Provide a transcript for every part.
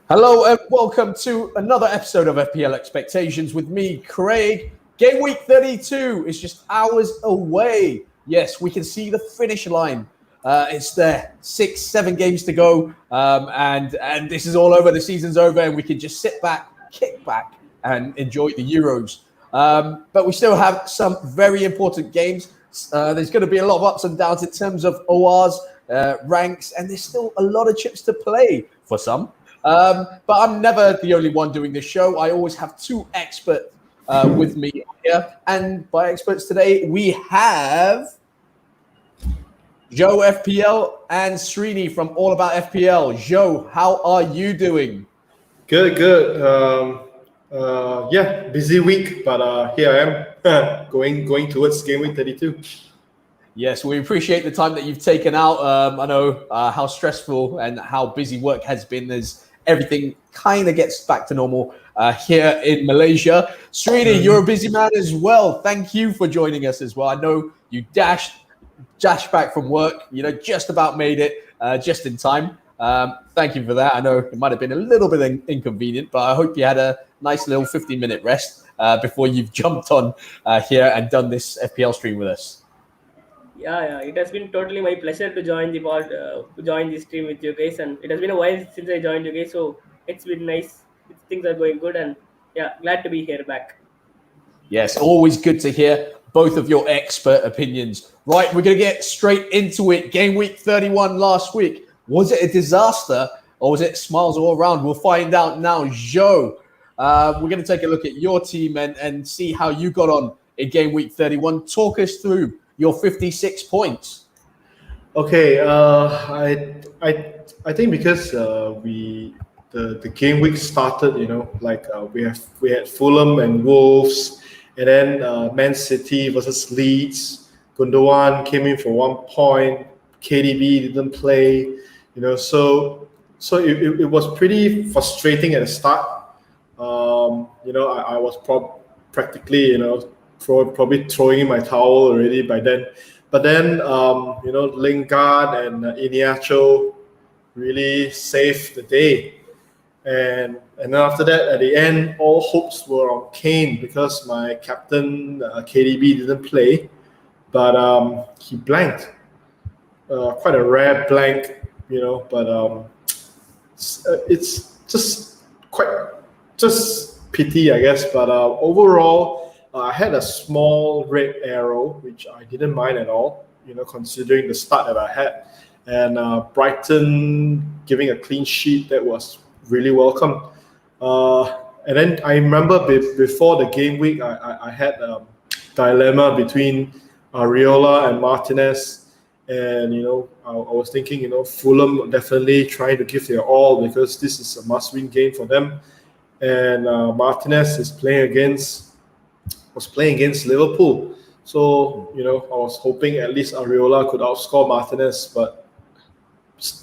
Hello and welcome to another episode of FPL Expectations with me, Craig. Game week 32 is just hours away. Yes, we can see the finish line. It's there, 7 games to go, and this is all over. The season's over, and we can just sit back, kick back, and enjoy the Euros. But we still have some very important games. There's going to be a lot of ups and downs in terms of ORs, ranks, and there's still a lot of chips to play for some. But I'm never the only one doing this show. I always have two experts with me here. And by experts today, we have Joe FPL and Srini from All About FPL. Joe, how are you doing? Good. Busy week, but here I am going towards game week 32. Yes, we appreciate the time that you've taken out. I know how stressful and how busy work has been as everything kind of gets back to normal here in Malaysia. Srini, you're a busy man as well. Thank you for joining us as well. I know you dashed back from work, just about made it just in time. Thank you for that. I know it might have been a little bit inconvenient, but I hope you had a nice little 15-minute rest before you've jumped on here and done this FPL stream with us. Yeah, it has been totally my pleasure to join join this stream with you guys, and it has been a while since I joined you guys, so it's been nice. Things are going good, and glad to be here back. Yes, always good to hear both of your expert opinions. Right, we're going to get straight into it. Game week 31 last week. Was it a disaster or was it smiles all around? We'll find out now. Joe, we're going to take a look at your team and see how you got on in game week 31. Talk us through your 56 points. Okay, I think because the game week started, we had Fulham and Wolves, and then Man City versus Leeds. Gundogan came in for 1 point. KDB didn't play, so it was pretty frustrating at the start. I was practically, probably throwing in my towel already by then. But then, Lingard and Iheanacho really saved the day. And then after that, at the end, all hopes were on Kane because my captain, KDB, didn't play. But he blanked. Quite a rare blank, but it's just pity, I guess. But overall, I had a small red arrow, which I didn't mind at all, considering the start that I had. And Brighton giving a clean sheet, that was really welcome. And then I remember before the game week, I had a dilemma between Areola and Martinez. And, I was thinking, Fulham definitely trying to give their all because this is a must-win game for them. And Martinez was playing against Liverpool. So, I was hoping at least Areola could outscore Martinez, but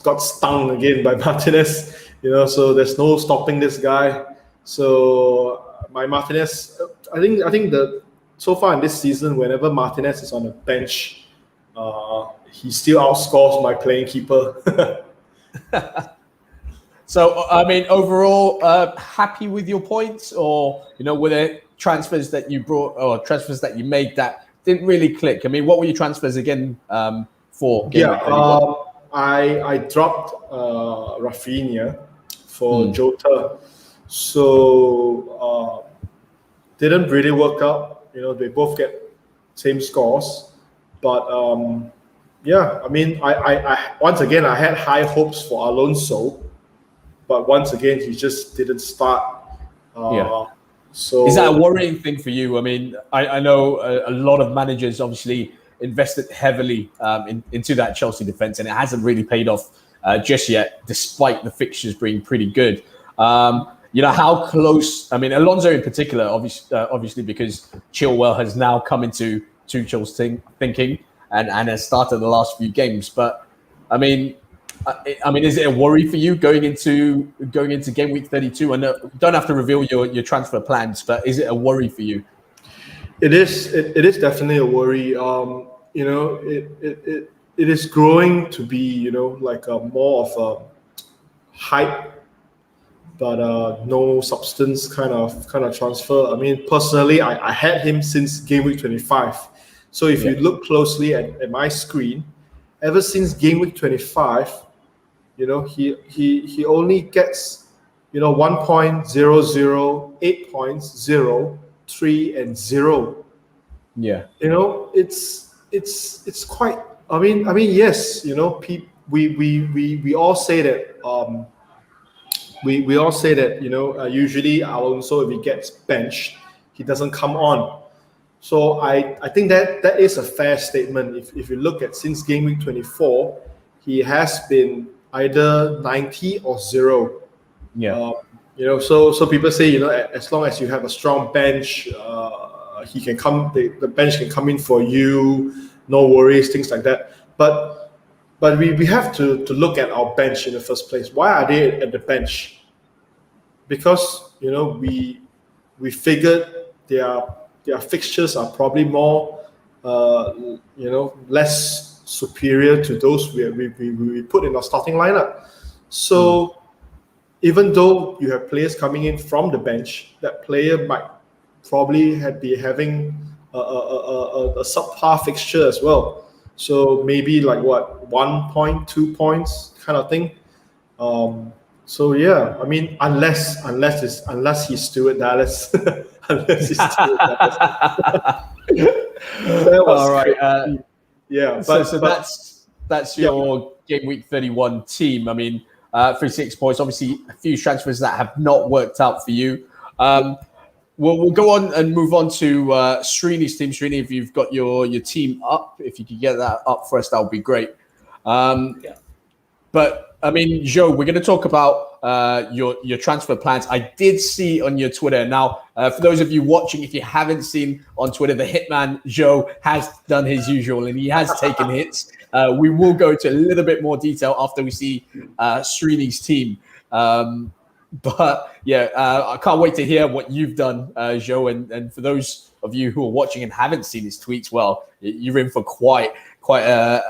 got stung again by Martinez, so there's no stopping this guy. So my Martinez, I think that so far in this season, whenever Martinez is on the bench, he still outscores my playing keeper. So, I mean, overall, happy with your points, or, were there transfers that you brought or transfers that you made that didn't really click? I mean, what were your transfers again for? I dropped Rafinha for Jota. So, didn't really work out. They both get same scores. But, I mean, I once again, I had high hopes for Alonso. But once again, he just didn't start. So is that a worrying thing for you? I mean, I know a lot of managers obviously invested heavily into that Chelsea defense, and it hasn't really paid off just yet, despite the fixtures being pretty good. How close? I mean, Alonso in particular, obviously, because Chilwell has now come into Tuchel's thinking and has started the last few games. But I mean, is it a worry for you going into game week 32? And don't have to reveal your transfer plans, but is it a worry for you? It is. It is definitely a worry. It is growing to be, like a more of a hype but no substance kind of transfer. I mean, personally, I had him since game week 25. So if you look closely at my screen, ever since game week 25, he only gets 1.00, 8 points, 0, 3, and 0. Yeah. It's quite. I mean, yes. We all say that. We all say that usually Alonso, if he gets benched, he doesn't come on. So I think that is a fair statement. If you look at since game week 24, he has been either 90 or 0. Yeah. So people say, as long as you have a strong bench, he can come. The bench can come in for you. No worries, things like that. But we have to look at our bench in the first place. Why are they at the bench? Because we figured their fixtures are probably more less superior to those we put in our starting lineup. So even though you have players coming in from the bench, that player might probably be having a subpar fixture as well. So maybe like 1 point, 2 points kind of thing. So yeah, I mean, unless he's Stuart Dallas, unless he's Stuart Dallas. That was all right. yeah, so that's your game week 31 team. I mean, 36 points. Obviously, a few transfers that have not worked out for you. We'll go on and move on to Srini's team. Srini, if you've got your team up, if you could get that up for us, that would be great. But I mean, Joe, we're going to talk about your transfer plans. I did see on your Twitter. Now, for those of you watching, if you haven't seen on Twitter, the Hitman Joe has done his usual and he has taken hits. We will go into a little bit more detail after we see Srini's team. But yeah, I can't wait to hear what you've done, Joe. And for those of you who are watching and haven't seen his tweets, well, you're in for quite a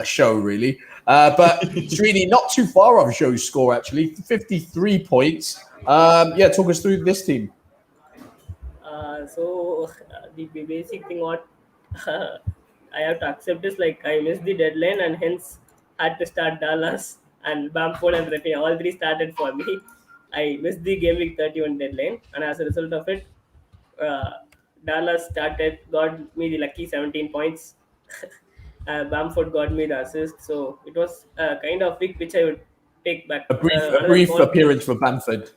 show, really. But Srini, not too far off Joe's score, actually, 53 points. Talk us through this team. So the basic thing what I have to accept is like I missed the deadline and hence had to start Dallas and Bamford and Rafinha. All three started for me. I missed the game week 31 deadline, and as a result of it, Dallas got me the lucky 17 points. Bamford got me the assist, so it was a kind of pick which I would take back. A brief appearance for Bamford.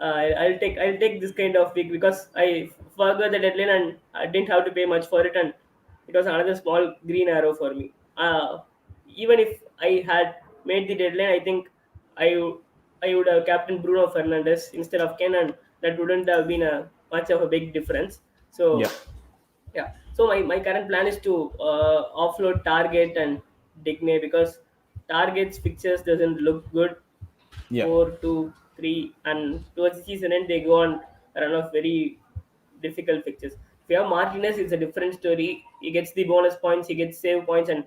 I'll take this kind of pick because I forgot the deadline and I didn't have to pay much for it, and it was another small green arrow for me. Even if I had made the deadline, I think I would have captained Bruno Fernandes instead of Ken, and that wouldn't have been much of a big difference. So yeah. So my current plan is to offload Target and Digne because Target's fixtures doesn't look good. 4, 2, 3, and towards the season end they go on a run of very difficult fixtures. If you have Martinez, it's a different story. He gets the bonus points, he gets save points, and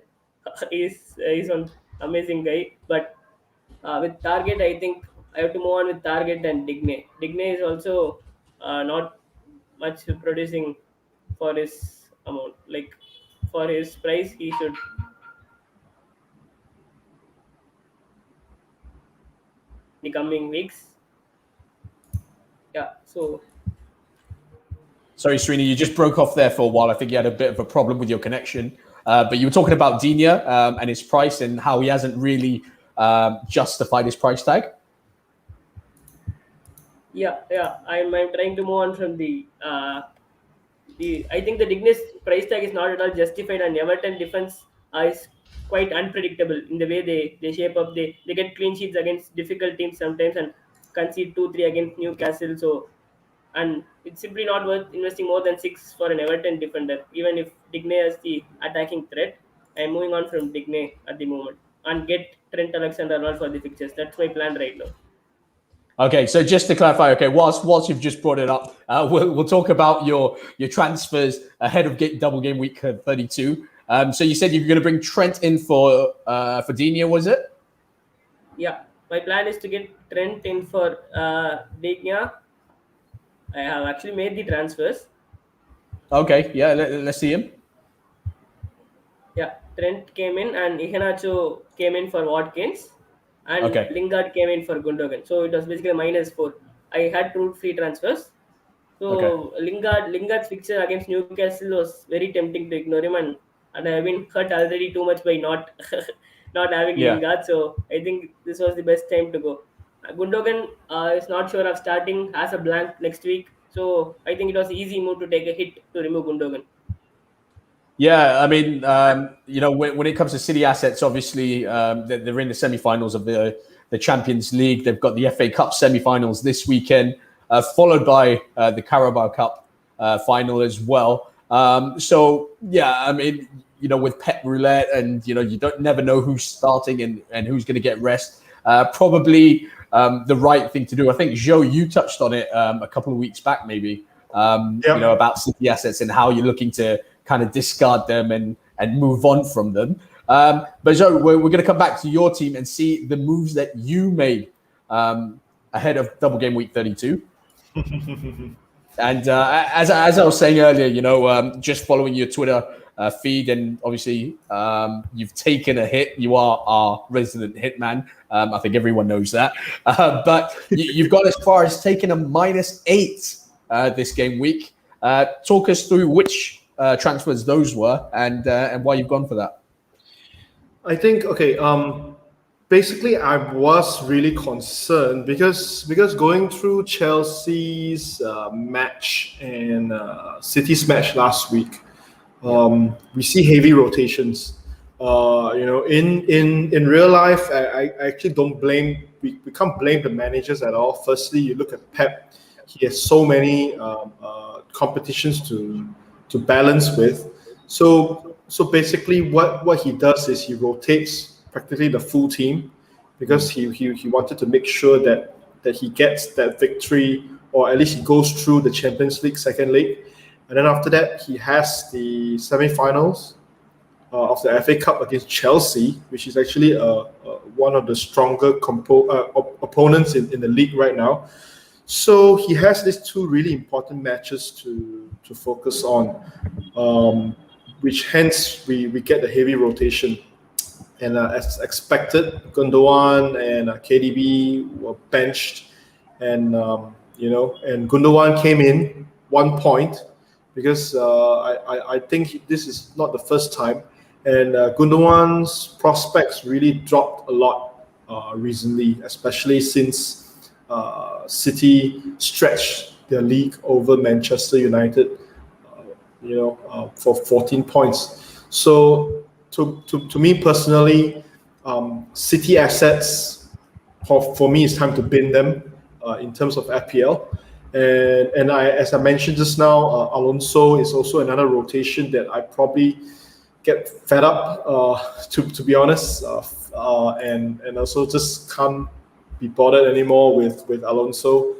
he's an amazing guy. But with Target, I think I have to move on with Target and Digne. Digne is also not much producing for his amount. Like for his price, he should the coming weeks. Yeah. So sorry, Srini, you just broke off there for a while. I think you had a bit of a problem with your connection. But you were talking about Digne and his price and how he hasn't really justified his price tag. Yeah. I'm trying to move on from the. I think the Digne's price tag is not at all justified, and Everton defense is quite unpredictable in the way they shape up. They get clean sheets against difficult teams sometimes and concede 2-3 against Newcastle. So, and it's simply not worth investing more than 6 for an Everton defender, even if Digne has the attacking threat. I'm moving on from Digne at the moment and get Trent Alexander-Arnold for the fixtures. That's my plan right now. Okay, so just to clarify, whilst you've just brought it up, we'll talk about your transfers ahead of double game week 32. So you said you're going to bring Trent in for Digne, was it? Yeah, my plan is to get Trent in for Digna. I have actually made the transfers. Okay, yeah, let's see him. Yeah, Trent came in and Iheanacho came in for Watkins, and Okay, Lingard came in for Gundogan. So it was basically -4. I had two free transfers. okay. So Lingard's fixture against Newcastle was very tempting to ignore him, and I have been hurt already too much by not not having Yeah. Lingard. So I think this was the best time to go. Gundogan is not sure of starting, has a blank next week. So I think it was an easy move to take a hit to remove Gundogan. Yeah, I mean, when it comes to City assets, obviously they're in the semi-finals of the Champions League. They've got the FA Cup semi-finals this weekend, followed by the Carabao Cup final as well. So yeah, I mean, with Pep Roulette, and you don't never know who's starting and who's going to get rest. Probably the right thing to do. I think Joe, you touched on it a couple of weeks back, maybe. Yeah. About City assets and how you're looking to kind of discard them and move on from them. But Joe, we're going to come back to your team and see the moves that you made ahead of double game week 32. And as I was saying earlier, just following your Twitter feed, and obviously you've taken a hit. You are our resident hitman. I think everyone knows that. But you've got as far as taking a -8 this game week. Talk us through which transfers those were and why you've gone for that. I think basically I was really concerned because going through Chelsea's match and City's match last week, we see heavy rotations. In real life, I actually don't blame. We can't blame the managers at all. Firstly, you look at Pep; he has so many competitions to balance with. So basically, what he does is he rotates practically the full team because he wanted to make sure that he gets that victory, or at least he goes through the Champions League second leg, and then after that he has the semi-finals of the FA Cup against Chelsea, which is actually one of the stronger opponents in the league right now. So he has these two really important matches to focus on, which hence we get the heavy rotation. And as expected, Gundogan and KDB were benched, and and Gundogan came in 1 point because I think this is not the first time, and Gundogan's prospects really dropped a lot recently, especially since City stretched their league over Manchester United, for 14 points. So to me personally, City assets for me it's time to bin them in terms of FPL. And as I mentioned just now, Alonso is also another rotation that I probably get fed up, to be honest, and also just can't be bothered anymore with Alonso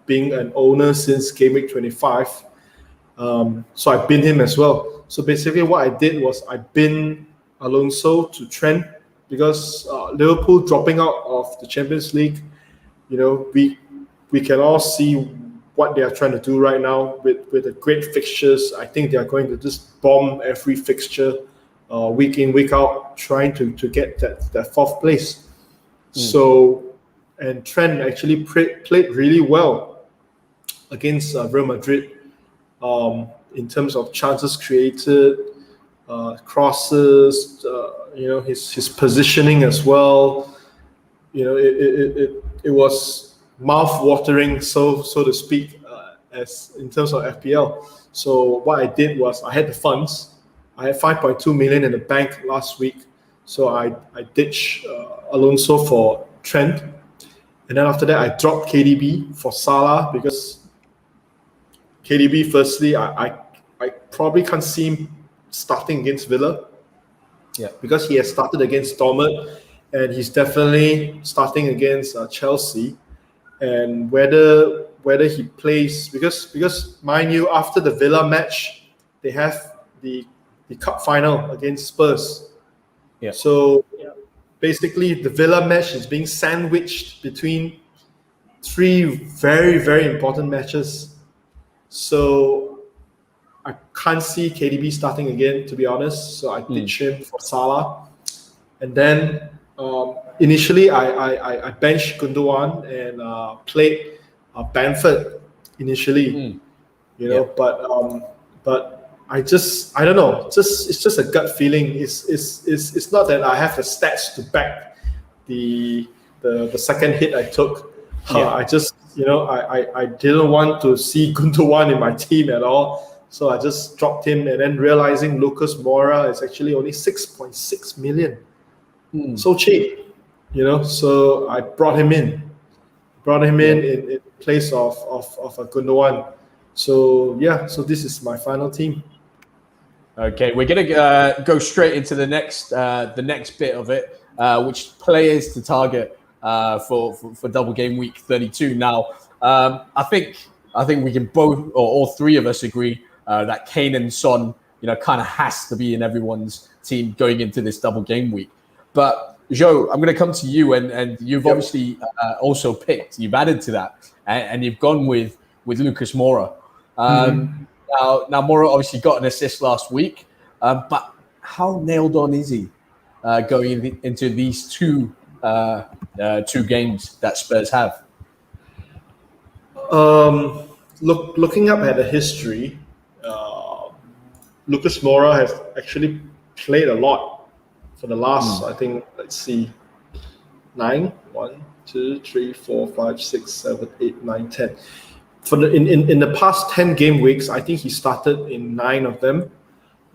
being an owner since game week 25. So I binned him as well. So basically, what I did was I binned Alonso to Trent because Liverpool dropping out of the Champions League. We can all see what they are trying to do right now with the great fixtures. I think they are going to just bomb every fixture week in, week out, trying to get that fourth place. So, and Trent actually played really well against Real Madrid in terms of chances created, crosses, his positioning as well. It was mouth-watering, so to speak, as in terms of FPL. So what I did was I had the funds. I had 5.2 million in the bank last week, so I ditched Alonso for Trent, and then after that I dropped KDB for Salah because KDB, firstly, I probably can't see him starting against Villa. Yeah. Because he has started against Dortmund, and he's definitely starting against Chelsea. And whether he plays, because mind you, after the Villa match, they have the cup final against Spurs. Yeah. So basically the Villa match is being sandwiched between three very, very important matches. So I can't see KDB starting again, to be honest. So I ditched him for Salah. And then initially I benched Gundogan and played Bamford initially. But I don't know. It's just a gut feeling. It's not that I have the stats to back the second hit I took. I just I didn't want to see Gundogan in my team at all. So I just dropped him, and then realizing Lucas Moura is actually only 6.6 million. So cheap, So I brought him in. In place of a Gundogan. So this is my final team. Okay, we're gonna go straight into the next bit of it, which players to target for double game week 32. Now, I think we can both, or all three of us, agree that Kane and Son, kind of has to be in everyone's team going into this double game week. But Joe, I'm going to come to you, and you've obviously also picked. You've added to that, and you've gone with Lucas Moura. Now Moura obviously got an assist last week, but how nailed on is he going into these two games that Spurs have? Looking up at the history, Lucas Moura has actually played a lot for the last, I think, let's see, 9, 1, 2, 3, 4, 5, 6, 7, 8, 9, 10. For in the past 10 game weeks, I think he started in 9 of them.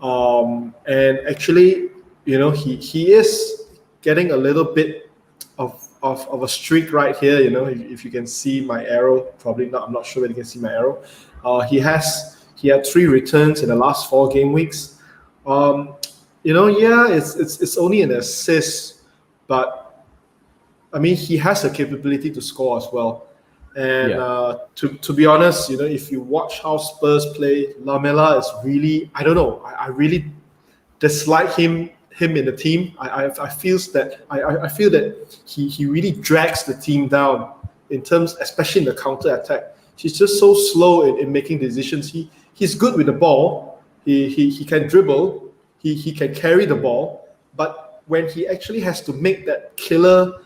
And actually, he is getting a little bit of a streak right here. If you can see my arrow, probably not. I'm not sure whether you can see my arrow. He had 3 returns in the last 4 game weeks. It's only an assist, but I mean he has the capability to score as well. And to be honest, if you watch how Spurs play, Lamela is really, I don't know, I really dislike him in the team. I feel that he really drags the team down in terms, especially in the counter attack. He's just so slow in making decisions. He's good with the ball. He can dribble. He can carry the ball. But when he actually has to make that killer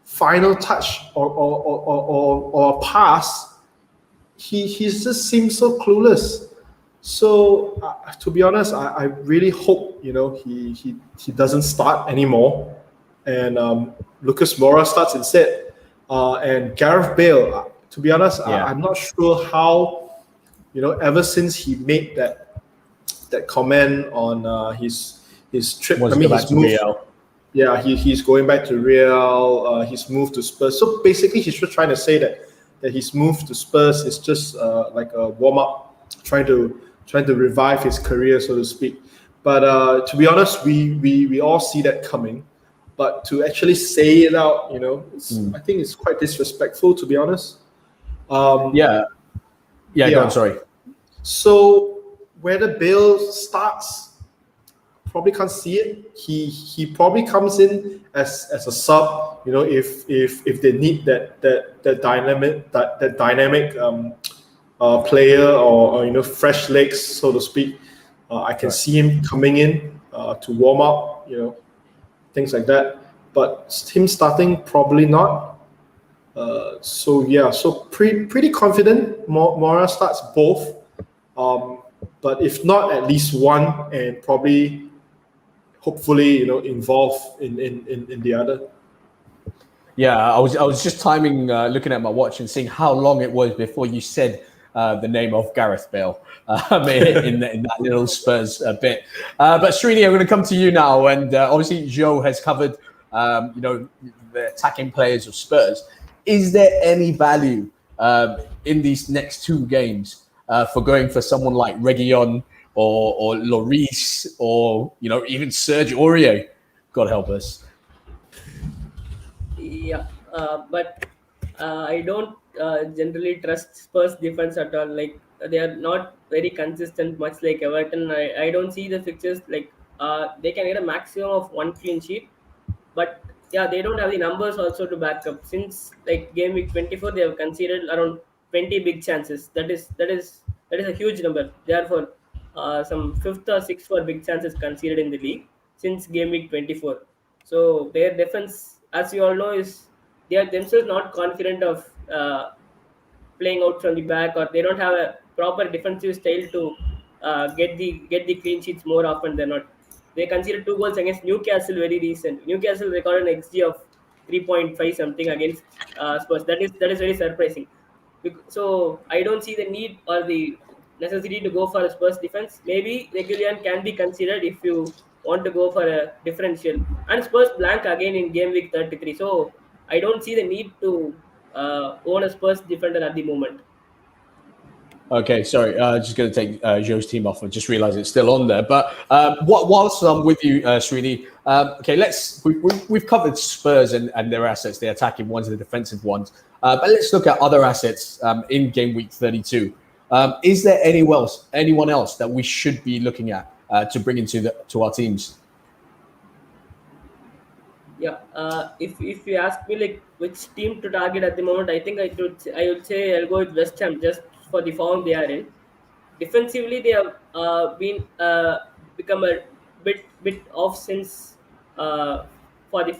final touch or a pass, he just seems so clueless. So to be honest, I really hope he doesn't start anymore, and Lucas Moura starts instead. And Gareth Bale, to be honest, I'm not sure how, ever since he made that comment on his trip. His move. Real. Yeah, he's going back to Real. He's moved to Spurs. So basically, he's just trying to say that his move to Spurs is just like a warm up, trying to revive his career, so to speak. But to be honest, we all see that coming. But to actually say it out, I think it's quite disrespectful, to be honest. Go on, sorry. So whether Bale starts, probably can't see it. He probably comes in as a sub, if they need that dynamic player or fresh legs, so to speak. I can see him coming in to warm up, things like that. But him starting, probably not. So pretty confident. Moura starts both, but if not, at least one, and probably, hopefully, involved in the other. Yeah, I was just timing, looking at my watch and seeing how long it was before you said the name of Gareth Bale in that little Spurs bit. But Srini, I'm going to come to you now, and obviously Joe has covered, the attacking players of Spurs. Is there any value in these next 2 games for going for someone like Reguilon or Lloris or even Serge Aurier? God help us. Yeah, but I don't generally trust Spurs defense at all. Like, they are not very consistent, much like Everton. I don't see the fixtures like they can get a maximum of 1 clean sheet, but they don't have the numbers also to back up. Since like game week 24, they have conceded around 20 big chances. That is a huge number. Therefore, some fifth or sixth for big chances conceded in the league since game week 24. So their defense, as you all know, is they are themselves not confident of playing out from the back, or they don't have a proper defensive style to get the clean sheets more often than not. They conceded 2 goals against Newcastle very recent. Newcastle recorded an XG of 3.5 something against Spurs. That is very surprising. So I don't see the need or the necessity to go for a Spurs defense. Maybe Regulian can be considered if you want to go for a differential. And Spurs blank again in game week 33. So I don't see the need to own a Spurs defender at the moment. Okay, sorry. Just going to take Joe's team off. I just realised it's still on there. But whilst I'm with you, Srini, okay, we've covered Spurs and their assets, the attacking ones and the defensive ones. But let's look at other assets in game week 32. Is there anyone else that we should be looking at to bring into to our teams? Yeah, if you ask me like which team to target at the moment, I think I would say I'll go with West Ham just for the form they are in. Defensively, they have been become a bit off since for the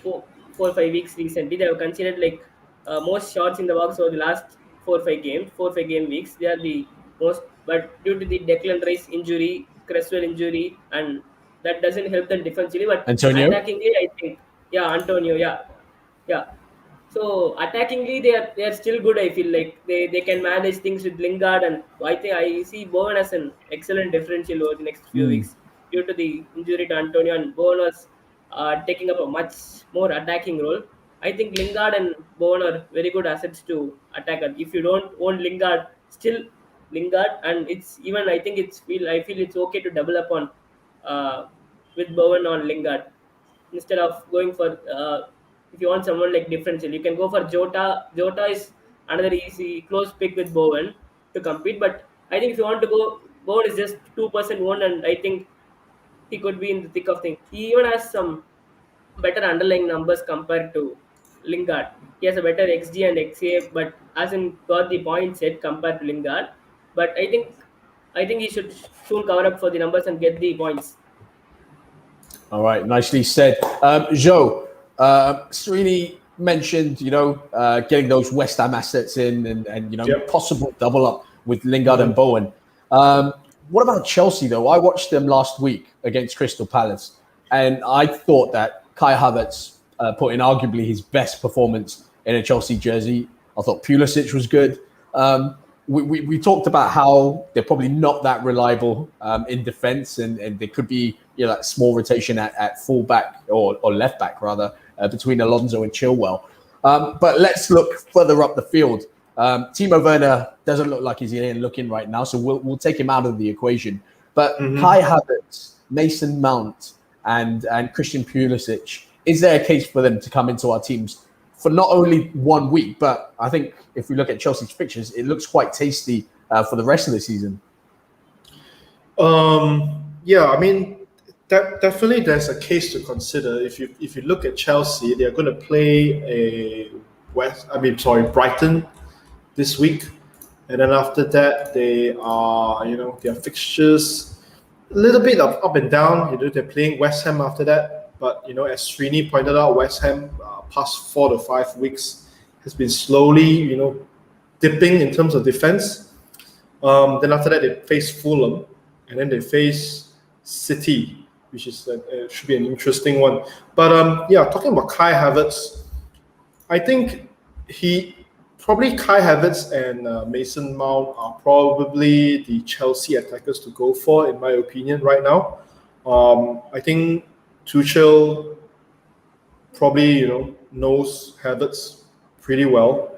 4 or 5 weeks recently. They have considered like most shots in the box over the last 4 or 5 game weeks. They are the most, but due to the Declan Rice injury, Cresswell injury, and that doesn't help them defensively. But Antonio? attackingly, I think Antonio, yeah. So attackingly, they are still good. I feel like they can manage things with Lingard, and I think I see Bowen as an excellent differential over the next few Mm. weeks due to the injury to Antonio, and Bowen was taking up a much more attacking role. I think Lingard and Bowen are very good assets to attack. And if you don't own Lingard, still Lingard, and it's even I feel it's okay to double up on with Bowen on Lingard instead of going for if you want someone like differential, you can go for Jota. Jota is another easy close pick with Bowen to compete. But I think if you want to go, Bowen is just 2% one, and I think he could be in the thick of things. He even has some better underlying numbers compared to Lingard. He has a better XG and XA, but hasn't got the points yet compared to Lingard. But I think he should soon cover up for the numbers and get the points. All right, nicely said. Joe, Srini mentioned, getting those West Ham assets in and Yep. possible double up with Lingard and Bowen. What about Chelsea, though? I watched them last week against Crystal Palace, and I thought that Kai Havertz put in arguably his best performance in a Chelsea jersey. I thought Pulisic was good. We talked about how they're probably not that reliable in defense, and there could be that small rotation at fullback or left back rather between Alonso and Chilwell. But let's look further up the field. Timo Werner doesn't look like he's looking right now, so we'll take him out of the equation. But Kai Havertz, Mason Mount, and Christian Pulisic, is there a case for them to come into our teams for not only 1 week, but I think if we look at Chelsea's fixtures, it looks quite tasty for the rest of the season? Yeah, I mean, definitely there's a case to consider. If you look at Chelsea, they're going to play Brighton this week, and then after that they are their fixtures a little bit of up and down. They're playing West Ham after that, but as Srini pointed out, West Ham past 4 to 5 weeks has been slowly dipping in terms of defense. Then after that they face Fulham, and then they face City, which is should be an interesting one. But talking about Kai Havertz, I think Kai Havertz and Mason Mount are probably the Chelsea attackers to go for, in my opinion, right now. I think Tuchel probably knows Havertz pretty well.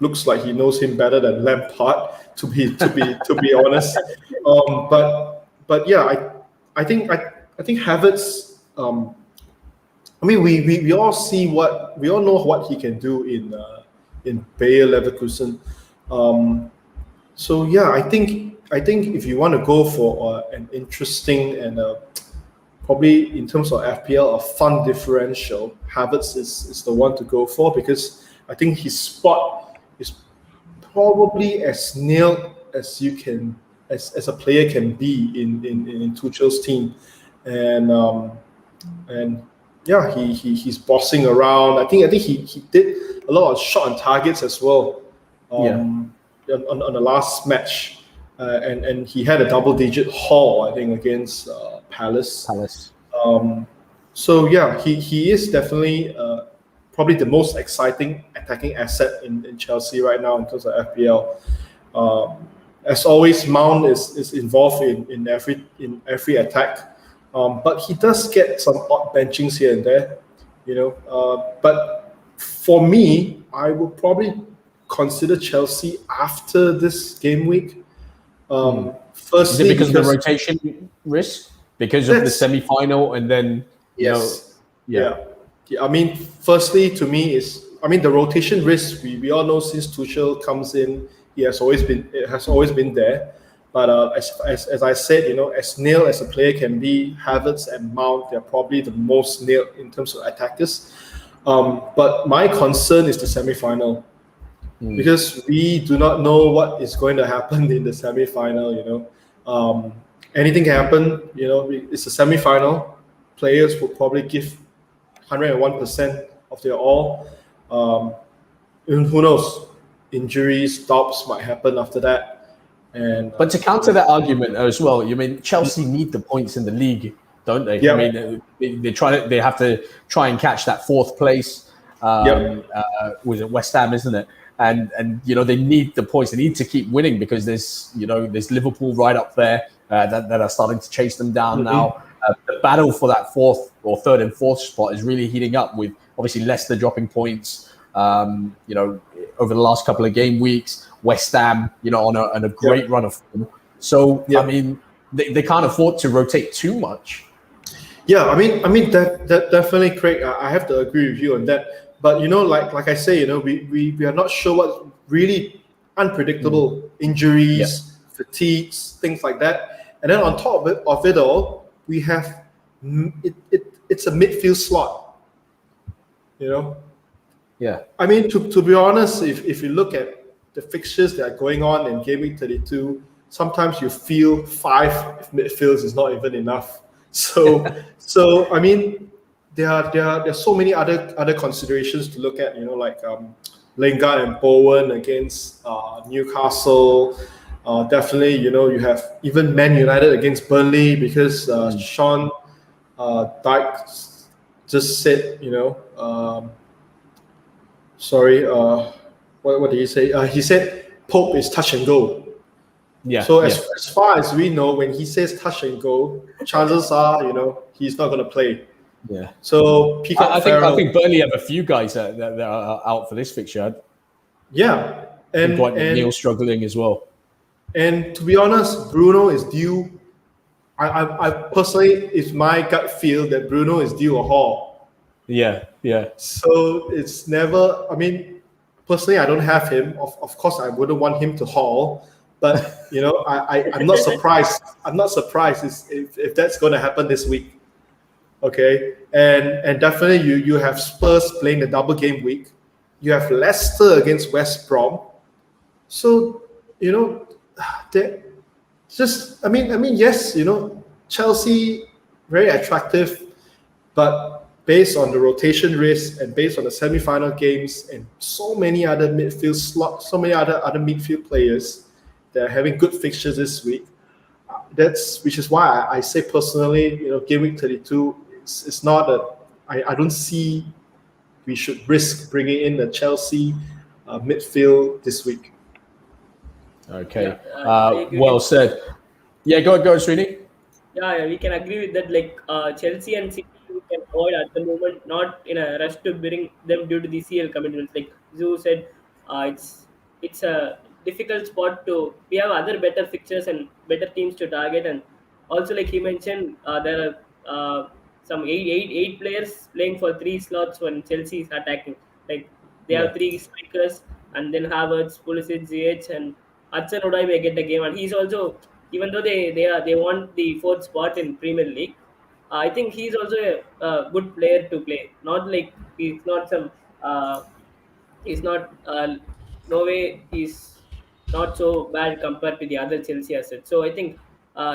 Looks like he knows him better than Lampard, to be honest. But yeah, I think Havertz. We all know what he can do in Bayer Leverkusen. So yeah, I think if you want to go for an interesting and probably in terms of FPL, a fun differential, Havertz is the one to go for, because I think his spot is probably as nailed as you can, as a player can be in Tuchel's team. And yeah, he's bossing around. I think he did a lot of shot on targets as well. On the last match, and he had a double-digit haul, I think, against Palace. So yeah, he is definitely probably the most exciting attacking asset in Chelsea right now in terms of FPL. As always, Mount is involved in every attack, but he does get some odd benchings here and there, But for me, I would probably consider Chelsea after this game week. Firstly, is it because of the rotation risk? Because of the semi-final, and then yes, yeah. I mean, firstly, to me the rotation risk. We all know since Tuchel comes in, it has always been there. But as I said, as nailed as a player can be, Havertz and Mount, they're probably the most nailed in terms of attackers. But my concern is the semi-final. Because we do not know what is going to happen in the semi-final. Anything can happen. It's a semi-final. Players will probably give 101% of their all. And who knows? Injuries, stops might happen after that. But to counter that argument as well, Chelsea need the points in the league, don't they? Yeah. They have to try and catch that fourth place. Was it West Ham, isn't it? And they need the points. They need to keep winning, because there's Liverpool right up there that are starting to chase them down now. The battle for that third and fourth spot is really heating up, with obviously Leicester dropping points. Over the last couple of game weeks, West Ham, on a great run of form. So they can't afford to rotate too much. Yeah, that definitely, Craig. I have to agree with you on that. But like I say, we are not sure what's really unpredictable injuries, fatigues, things like that. And then on top of it all, we have it's a midfield slot. Yeah. To be honest, if you look at the fixtures that are going on in Game Week 32, sometimes you feel 5 midfields is not even enough. So there are so many other considerations to look at, like Lingard and Bowen against Newcastle. Definitely, you have even Man United against Burnley, because Sean Dyke just said, what did he say? He said Pope is touch and go. Yeah. So as far as we know, when he says touch and go, chances are, he's not going to play. Yeah. So I think Burnley have a few guys that are out for this fixture. Yeah, and Neil struggling as well. And to be honest, Bruno is due. I personally, it's my gut feel that Bruno is due a haul. Yeah. So it's never. Personally, I don't have him. Of course, I wouldn't want him to haul. But I'm not surprised. I'm not surprised if that's going to happen this week. Okay, and definitely you have Spurs playing the double game week. You have Leicester against West Brom. So yes, Chelsea very attractive, but based on the rotation risk and based on the semi-final games and so many other midfield slots, so many other midfield players that are having good fixtures this week. Which is why I say personally, Game Week 32 is not I don't see we should risk bringing in the Chelsea midfield this week. Okay, well said. Yeah, go Srini. Yeah, we can agree with that. Like Chelsea and City, we can avoid at the moment, not in a rush to bring them due to the CL commitments. Like Zoo said, it's a difficult spot to. We have other better fixtures and better teams to target, and also like he mentioned, there are some eight players playing for 3 slots when Chelsea is attacking. Like they have 3 strikers, and then Havertz, Pulisic, Ziyech, and Hudson Odoi may get the game, and he's also, even though they want the 4th spot in Premier League, I think he's also a good player to play. Not like he's not some. He's not. No way. He's not so bad compared to the other Chelsea assets. So I think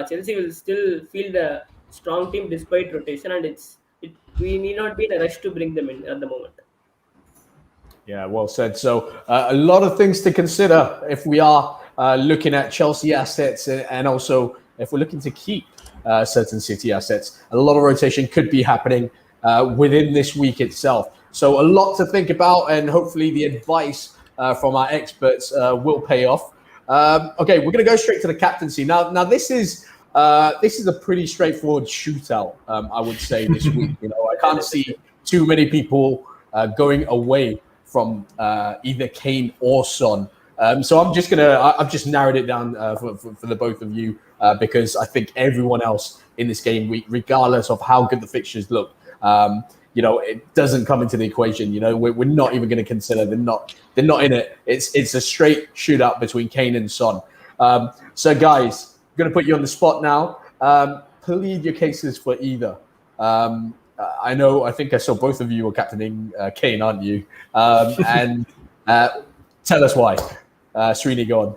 Chelsea will still feel the strong team despite rotation, and we need not be in a rush to bring them in at the moment. Yeah, well said. So a lot of things to consider if we are looking at Chelsea assets, and also if we're looking to keep certain City assets. A lot of rotation could be happening within this week itself. So a lot to think about, and hopefully the advice from our experts will pay off. Okay, we're going to go straight to the captaincy now. This is a pretty straightforward shootout, I would say, this week. I can't see too many people going away from either Kane or Son. So I've just narrowed it down for the both of you because I think everyone else in this game week, regardless of how good the fixtures look, it doesn't come into the equation. We're not even going to consider they're not in it. It's a straight shootout between Kane and Son. So guys, I'm going to put you on the spot now. Plead your cases for either. I think I saw both of you were captaining Kane, aren't you? And tell us why. Srini, go on.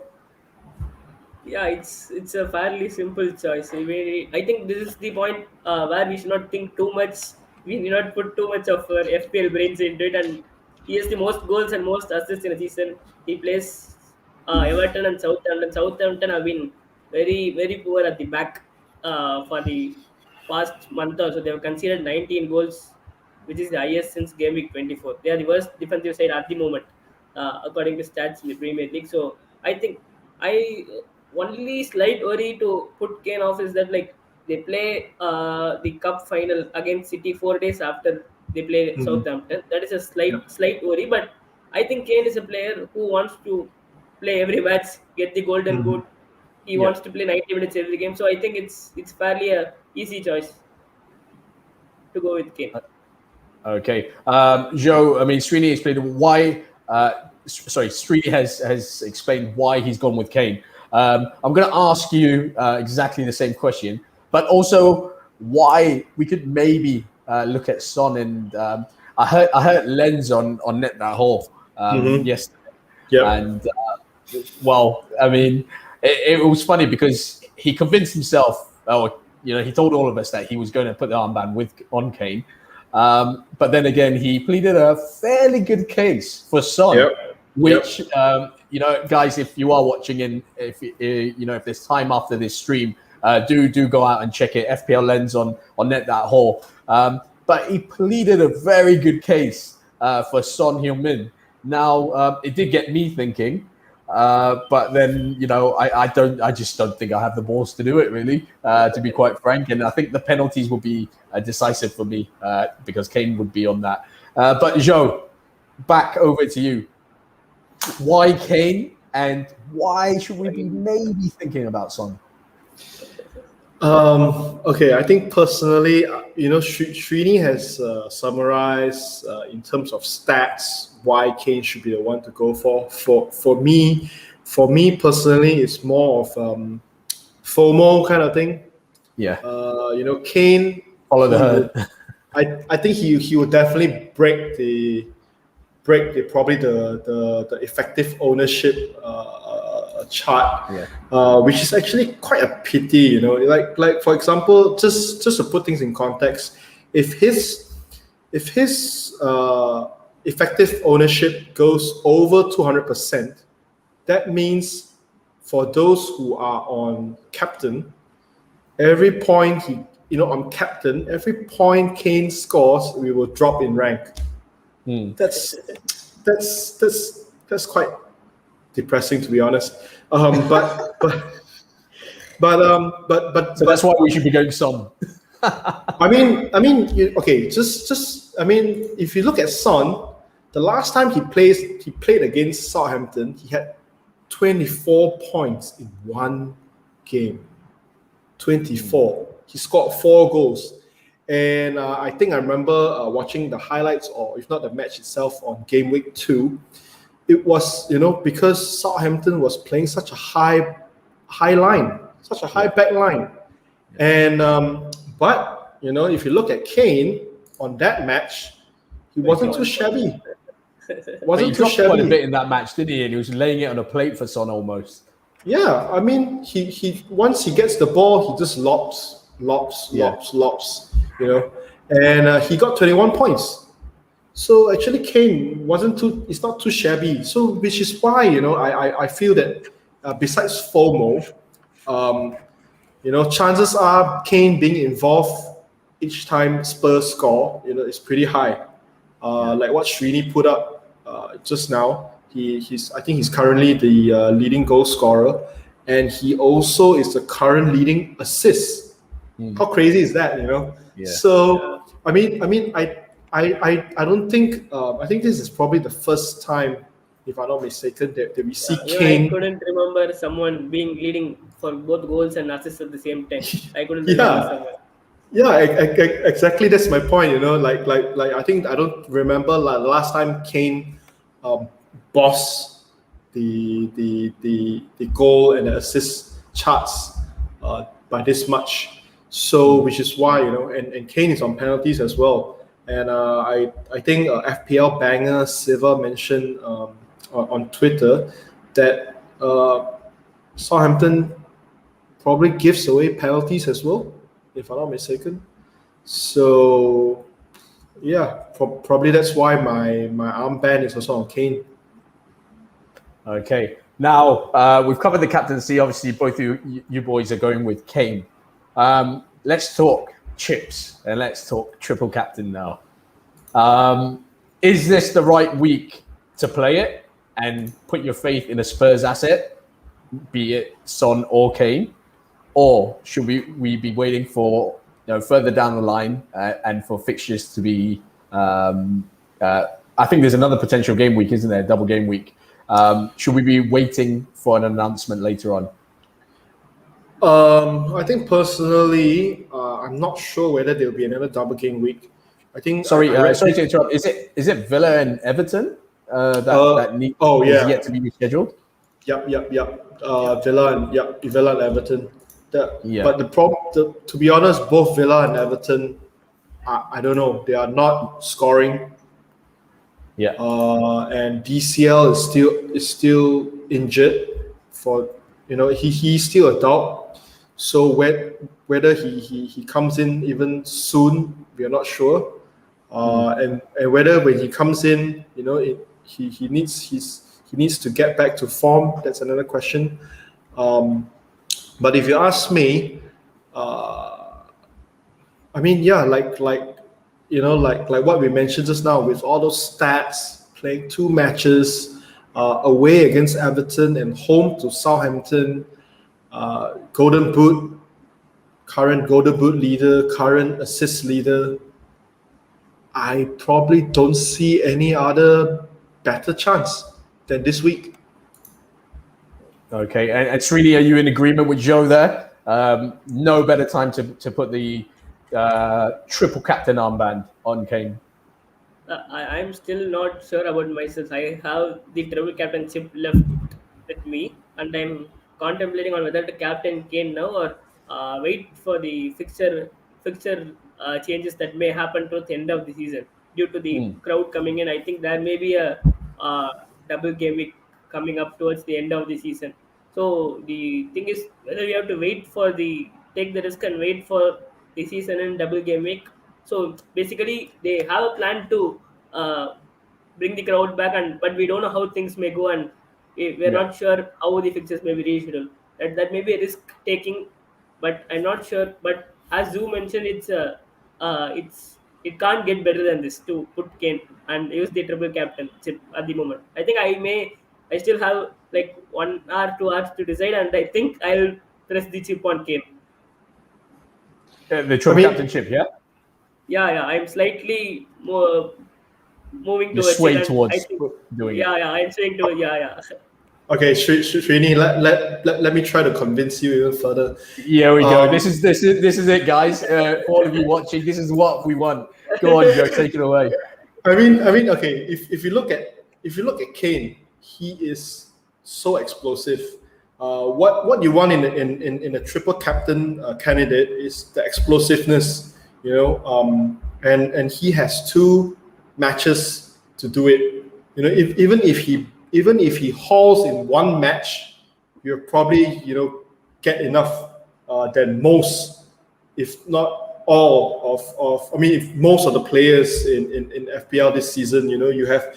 Yeah, it's a fairly simple choice. I think this is the point where we should not think too much. We need not put too much of our FPL brains into it. And he has the most goals and most assists in a season. He plays Everton and Southampton. Southampton have been very, very poor at the back for the past month or so. They have conceded 19 goals, which is the highest since game week 24. They are the worst defensive side at the moment, according to stats in the Premier League. So I think I only slight worry to put Kane off is that like they play the cup final against City 4 days after they play Southampton. That is a slight worry, but I think Kane is a player who wants to play every match, get the golden boot. He wants to play 90 minutes every game, so I think it's fairly a easy choice to go with Kane. Okay, Joe. I mean, Srini explained why. Srini has explained why he's gone with Kane. I'm going to ask you exactly the same question, but also why we could maybe look at Son. And I heard Lens on Net That Hall yesterday. Yeah. And I mean, it was funny because he convinced himself, he told all of us that he was going to put the armband on Kane. But then again, he pleaded a fairly good case for Son, which, guys, if you are watching and if there's time after this stream, do go out and check it. FPL Lens on Net That Hall. But he pleaded a very good case for Son Heung-min. Now, it did get me thinking. But then, I just don't think I have the balls to do it, really, to be quite frank. And I think the penalties will be decisive for me because Kane would be on that. But Joe, back over to you. Why Kane, and why should we be maybe thinking about Son? Okay, I think personally, Srini has summarized in terms of stats why Kane should be the one to go for. For me personally, it's more of FOMO kind of thing. Yeah. Kane Follow the herd. I think he would definitely break the effective ownership chart, which is actually quite a pity. Like for example, just to put things in context, if his effective ownership goes over 200%, that means for those who are on captain, every point on captain, every point Kane scores, we will drop in rank. That's quite depressing, to be honest. But that's why we should be going Son. If you look at Son, the last time he played against Southampton, he had 24 points in one game. 24. He scored 4 goals. And I think I remember watching the highlights, or if not the match itself, on game week 2. It was, because Southampton was playing such a high line, such a high back line. And but if you look at Kane on that match, he wasn't too shabby. But he dropped quite a bit in that match, didn't he? And he was laying it on a plate for Son almost. Yeah, I mean, he once he gets the ball, he just lobs, and he got 21 points. So actually, Kane it's not too shabby. So which is why I feel that besides FOMO, chances are Kane being involved each time Spurs score, is pretty high. Like what Srini put up just now. I think he's currently the leading goal scorer, and he also is the current leading assist. How crazy is that? Yeah. So I don't think I think this is probably the first time, if I'm not mistaken, that we see Kane. I couldn't remember someone being leading for both goals and assists at the same time. I couldn't remember someone. Yeah, exactly. That's my point. Like I think I don't remember the last time Kane boss the goal and the assist charts by this much. So which is why and Kane is on penalties as well. And I think FPL banger Silva mentioned on Twitter that Southampton probably gives away penalties as well, if I'm not mistaken. So yeah, probably that's why my armband is also on Kane. Okay. Now we've covered the captaincy. Obviously, both you boys are going with Kane. Let's talk chips and let's talk triple captain now. Is this the right week to play it and put your faith in a Spurs asset, be it Son or Kane, or should we be waiting for further down the line and for fixtures to be? I think there's another potential game week, isn't there? Double game week. Should we be waiting for an announcement later on? I think personally, I'm not sure whether there'll be another double game week. I think. Sorry to interrupt. Is it Villa and Everton is yet to be rescheduled? Yep. Villa and Everton. But the problem, to be honest, both Villa and Everton, I don't know. They are not scoring. Yeah. And DCL is still injured. He's still a doubt. So whether he comes in even soon, we are not sure. And whether when he comes in, he needs to get back to form. That's another question. But if you ask me, like what we mentioned just now, with all those stats, playing 2 matches away against Everton and home to Southampton, Golden Boot, current Golden Boot leader, current assist leader, I probably don't see any other better chance than this week. Okay, and Srini, are you in agreement with Joe there? No better time to put the triple captain armband on Kane. I'm still not sure about myself. I have the triple captainship left with me, and I'm contemplating on whether to captain Kane now or wait for the fixture changes that may happen towards the end of the season due to the crowd coming in. I think there may be a double game week coming up towards the end of the season. So the thing is whether we have to take the risk and wait for the season and double game week. So basically, they have a plan to bring the crowd back, but we don't know how things may go, and we're not sure how the fixtures may be rescheduled. That may be a risk taking, but I'm not sure. But as Zoo mentioned, it can't get better than this to put Kane and use the triple captainship at the moment. I think I still have like 1 hour, 2 hours to decide, and I think I'll press the chip on Kane. The triple captainship, yeah? Yeah. I'm slightly more moving towards sway towards doing it. Yeah, I'm swaying towards, yeah. Okay, Srini, let me try to convince you even further. Here we go. This is it, guys. For all of you watching, this is what we want. Go on, Joe, take it away. I mean, okay. If you look at Kane, he is so explosive. What you want in a triple captain candidate is the explosiveness. and he has 2 matches to do it. Even if he hauls in 1 match, you'll probably get enough than most, if not all if most of the players in FPL this season. You have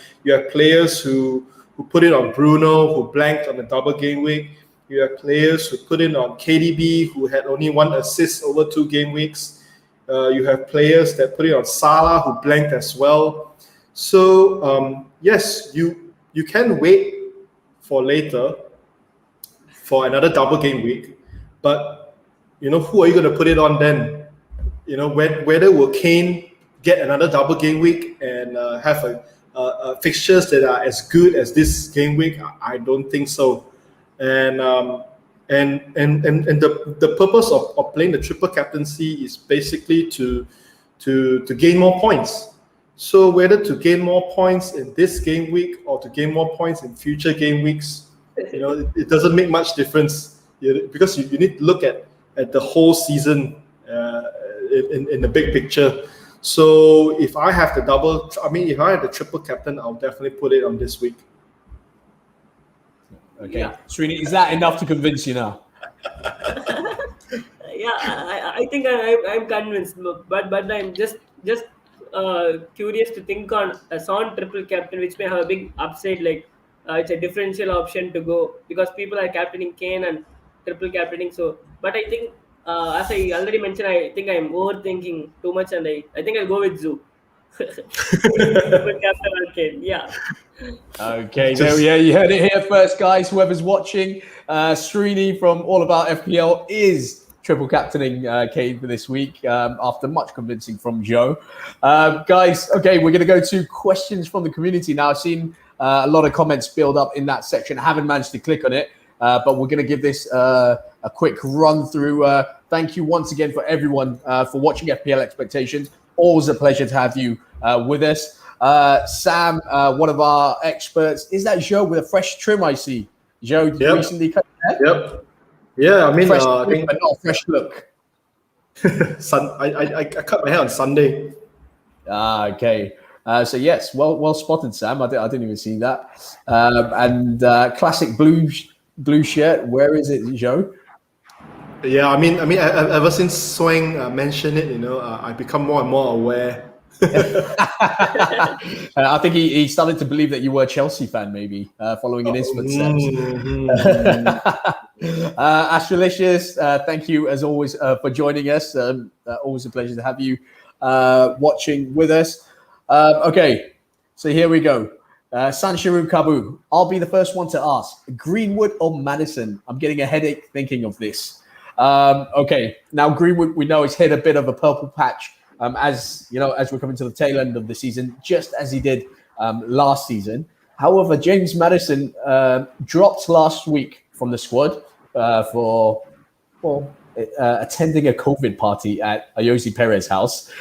players who put it on Bruno, who blanked on the double game week. You have players who put it on KDB, who had only 1 assist over 2 game weeks. You have players that put it on Salah, who blanked as well. So yes, you can wait for later for another double game week, but who are you going to put it on then? Whether will Kane get another double game week and have fixtures that are as good as this game week? I don't think so. And the purpose of playing the triple captaincy is basically to gain more points. So whether to gain more points in this game week or to gain more points in future game weeks, it doesn't make much difference, because you need to look at the whole season in the big picture. So if I have the triple captain, I'll definitely put it on this week. Okay, yeah. Srini, is that enough to convince you now? I think I'm convinced, but I'm just curious to think on a Son triple captain, which may have a big upside. Like it's a differential option to go, because people are captaining Kane and triple captaining. So, but I think as I already mentioned, I think I'm overthinking too much, and I think I'll go with Zoo. Triple captain on Kane, yeah. Okay, you heard it here first, guys. Whoever's watching, Srini from All About FPL is triple captaining Kane for this week after much convincing from Joe. Guys, okay, we're going to go to questions from the community now. I've seen a lot of comments build up in that section. I haven't managed to click on it, but we're going to give this a quick run through. Thank you once again for everyone for watching FPL Expectations. Always a pleasure to have you with us. Sam, one of our experts. Is that Joe with a fresh trim? I see. Joe recently cut your hair? Yep. Yeah, I mean, fresh I think but not a fresh look. I cut my hair on Sunday. Okay. So yes, well spotted, Sam. I didn't even see that. And classic blue shirt. Where is it, Joe? Yeah, I mean, ever since Swang mentioned it, I become more and more aware. I think he started to believe that you were a Chelsea fan, maybe following in his footsteps. Astrolicious, thank you as always for joining us. Always a pleasure to have you watching with us. Okay, so here we go. Sansharu Kabu, I'll be the first one to ask: Greenwood or Maddison? I'm getting a headache thinking of this. Okay, now Greenwood, we know, has hit a bit of a purple patch. As we're coming to the tail end of the season, just as he did last season. However, James Maddison dropped last week from the squad for attending a COVID party at Ayoze Perez's house.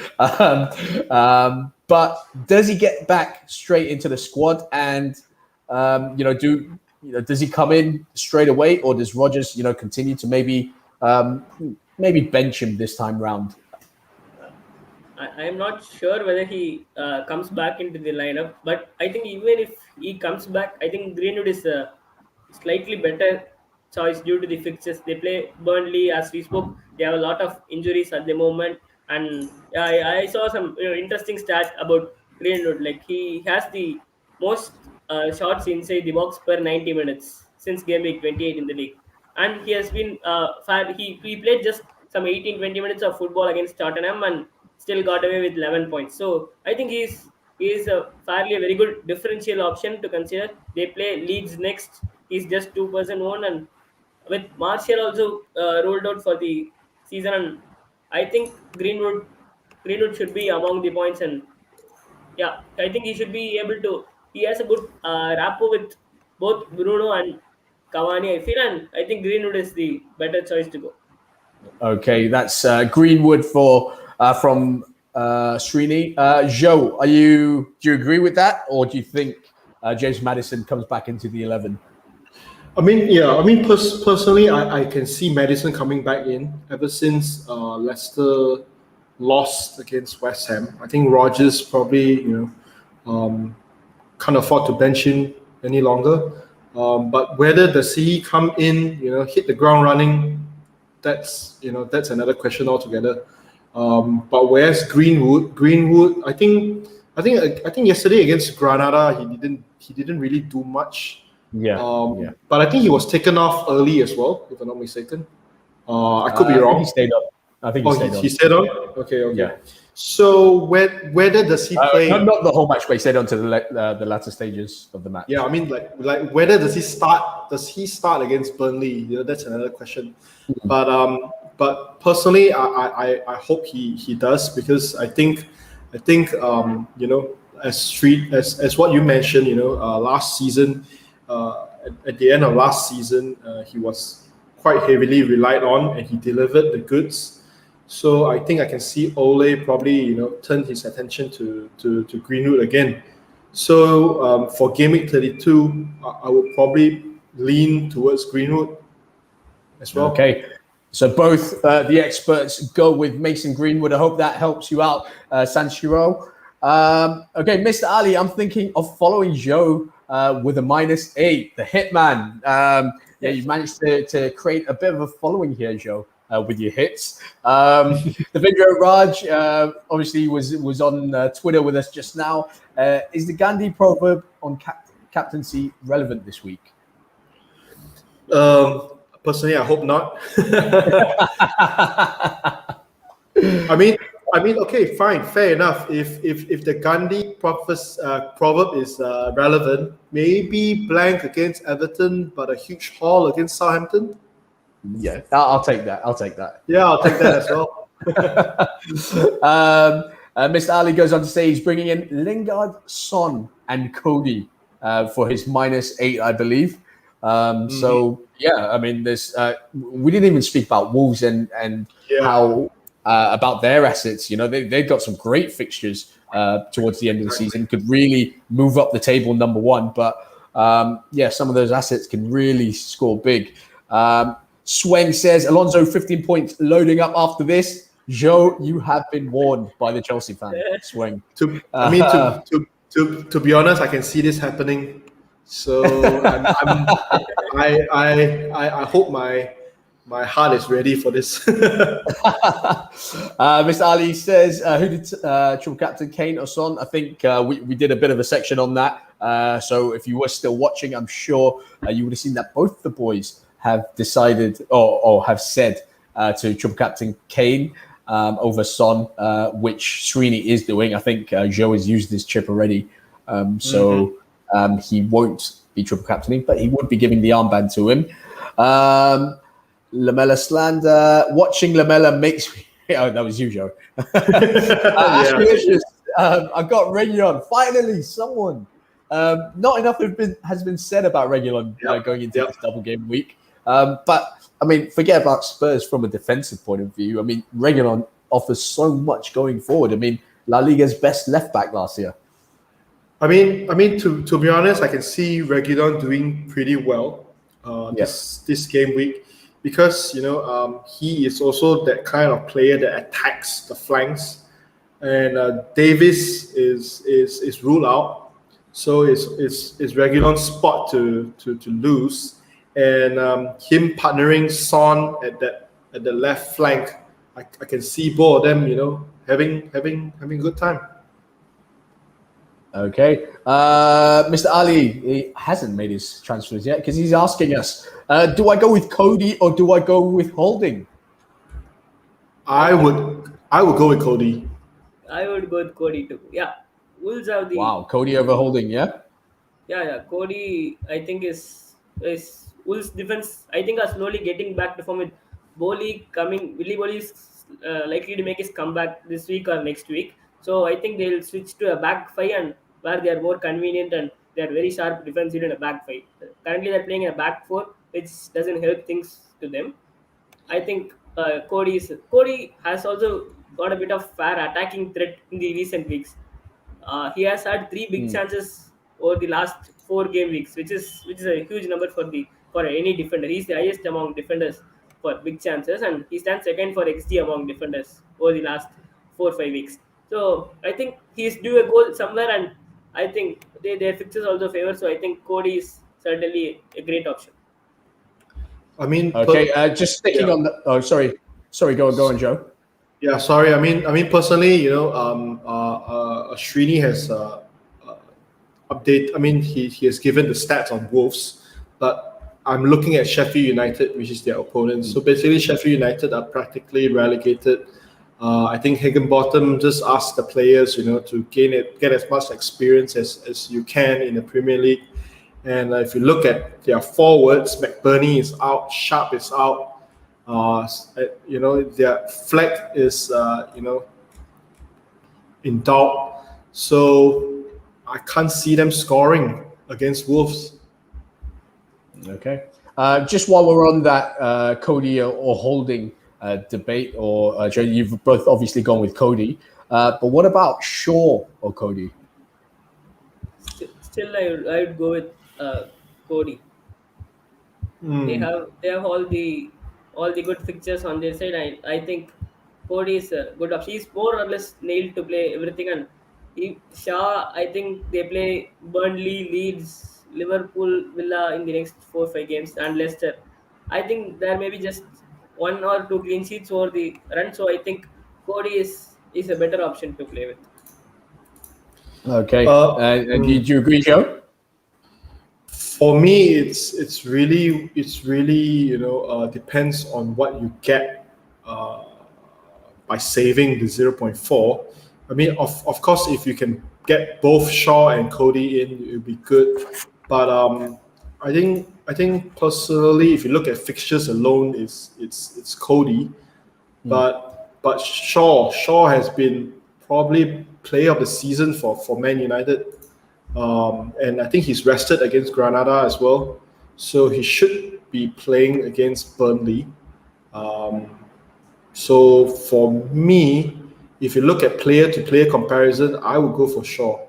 But does he get back straight into the squad? And does he come in straight away, or does Rodgers continue to maybe bench him this time round? I am not sure whether he comes back into the lineup, but I think even if he comes back, I think Greenwood is a slightly better choice due to the fixtures. They play Burnley, as we spoke. They have a lot of injuries at the moment, and I saw some interesting stats about Greenwood. Like, he has the most shots inside the box per 90 minutes since game week 28 in the league, and he has been he played just some 18-20 minutes of football against Tottenham and still got away with 11 points. So I think he is a very good differential option to consider. They play Leeds next. He's just 2% owned, and with Martial also rolled out for the season, and I think Greenwood should be among the points. And yeah, I think he should be able to. He has a good rapport with both Bruno and Cavani, I feel, and I think Greenwood is the better choice to go. Okay, that's Greenwood from Srini. Joe, do you agree with that, or do you think James Maddison comes back into the 11? Personally, I can see Maddison coming back in ever since Leicester lost against West Ham. I think Rodgers probably can't afford to bench him any longer. But whether does he come in, hit the ground running, that's another question altogether. But whereas Greenwood, I think yesterday against Granada he didn't really do much. But I think he was taken off early as well, if I'm not mistaken. I could be wrong. He stayed up. I think he stayed on. Okay. Yeah. So whether does he play? Not the whole match, but he stayed on to the latter stages of the match. Yeah, I mean, like whether does he start? Does he start against Burnley? That's another question. But personally, I hope he does, because I think as what you mentioned, last season, at the end of last season, he was quite heavily relied on, and he delivered the goods. So I think I can see Ole probably turn his attention to Greenwood again. So for game week 32, I would probably lean towards Greenwood as well. Okay. So both the experts go with Mason Greenwood. I hope that helps you out, Sanshiro. Okay, Mr. Ali, I'm thinking of following Joe with a -8, the hitman. Yeah, you managed to create a bit of a following here, Joe, with your hits. Devendra Raj obviously was on Twitter with us just now. Is the Gandhi proverb on captaincy relevant this week? Personally, I hope not. I mean, okay, fine, fair enough. If the Gandhi proverb is relevant, maybe blank against Everton, but a huge haul against Southampton. Yeah, I'll take that. Yeah, I'll take that as well. Mr. Ali goes on to say he's bringing in Lingard, Son, and Cody for his -8, I believe. So yeah, I mean, we didn't even speak about Wolves and how about their assets. They've got some great fixtures towards the end of the season. Could really move up the table number one, but some of those assets can really score big. Sweng says Alonso 15 points loading up after this. Joe, you have been warned by the Chelsea fan. Sweng. To be honest, I can see this happening. So I hope my heart is ready for this. Mr. Ali says, who did triple captain, Kane or Son? I think we did a bit of a section on that. So if you were still watching, I'm sure you would have seen that both the boys have decided or have said to triple captain Kane over Son, which Srini is doing. I think Joe has used this chip already. He won't be triple captaining, but he would be giving the armband to him. Lamella slander. Watching Lamella makes me... Oh, that was you, Joe. I got Reguilon. Finally, someone. Not enough has been said about Reguilon going into this double game week. But, I mean, forget about Spurs from a defensive point of view. I mean, Reguilon offers so much going forward. I mean, La Liga's best left back last year. I mean, to be honest, I can see Reguilon doing pretty well this game week, because he is also that kind of player that attacks the flanks, and Davis is ruled out, so it's Reguilon's spot to lose, and him partnering Son at the left flank, I can see both of them having a good time. Okay. Mr. Ali, he hasn't made his transfers yet because he's asking us, do I go with Cody or do I go with Holding? I would go with Cody. I would go with Cody too. Yeah. Wolves have the... Wow, Cody over Holding, yeah? Yeah. Cody, I think, is Wolves' defense, I think, are slowly getting back to form with Willy Bolly is likely to make his comeback this week or next week. So I think they'll switch to a back five, and where they are more convenient and they are very sharp defensive in a back five. Currently, they're playing in a back four, which doesn't help things to them. I think Cody has also got a bit of fair attacking threat in the recent weeks. He has had 3 big chances over the last 4 game weeks, which is a huge number for any defender. He's the highest among defenders for big chances, and he stands second for XG among defenders over the last 4 or 5 weeks. So I think he's due a goal somewhere, and I think their fixtures also favor. So I think Cody is certainly a great option. I mean, Okay, just sticking yeah. on the. Oh, sorry. Go on, Joe. Yeah, sorry. I mean, personally, Srini has update. I mean, he has given the stats on Wolves, but I'm looking at Sheffield United, which is their opponent. So basically, Sheffield United are practically relegated. I think Higginbottom just asked the players, to get as much experience as you can in the Premier League. And if you look at their forwards, McBurney is out, Sharp is out. Their flag is, in doubt. So I can't see them scoring against Wolves. Okay. Just while we're on that Cody or Holding debate, or Joe, you've both obviously gone with Cody. But what about Shaw or Cody? Still, I would go with Cody. They have all the good fixtures on their side. I think Cody is a good option. He's more or less nailed to play everything. And Shaw, I think they play Burnley, Leeds, Liverpool, Villa in the next 4 or 5 games, and Leicester. I think there may be just 1 or 2 clean sheets over the run. So I think Cody is a better option to play with. Okay. Do you agree, Joe? For me, it's really depends on what you get by saving the 0.4. I mean, of course, if you can get both Shaw and Cody in, it would be good. But I think personally, if you look at fixtures alone, it's Cody. But Shaw has been probably player of the season for Man United. And I think he's rested against Granada as well. So he should be playing against Burnley. So for me, if you look at player-to-player comparison, I would go for Shaw.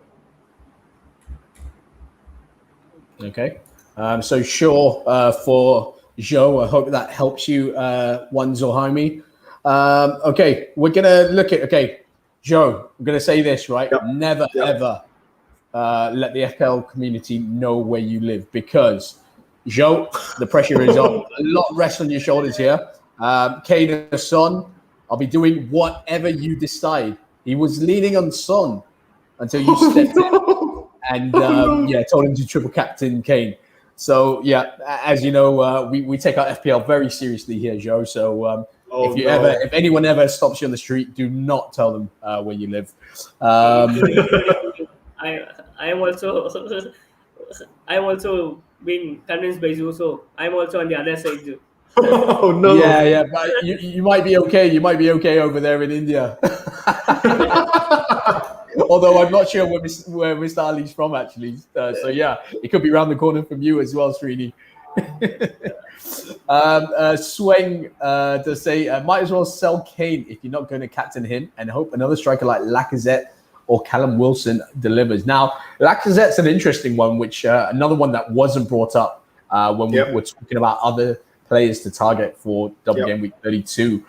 Okay. So Shaw for Joe. I hope that helps you, Wanzo Jaime. Okay, we're going to look at... Okay, Joe, I'm going to say this, right? Yep. Never, ever... let the FPL community know where you live, because Joe, the pressure is on. A lot rests on your shoulders here. Kane and Son, I'll be doing whatever you decide. He was leaning on Son until you stepped in and told him to triple captain Kane. So as you know, we take our FPL very seriously here, Joe. So if anyone ever stops you on the street, do not tell them where you live. I am also being convinced by Zoo, so I'm also on the other side, Zoo. Oh no! Yeah, but you might be okay. You might be okay over there in India. Although I'm not sure where Mr. Ali's from, actually. So it could be around the corner from you as well, Srini. Sweng does say, might as well sell Kane if you're not going to captain him, and hope another striker like Lacazette or Callum Wilson delivers. Now, Lacazette's an interesting one, which another one that wasn't brought up when we were talking about other players to target for double game week 32.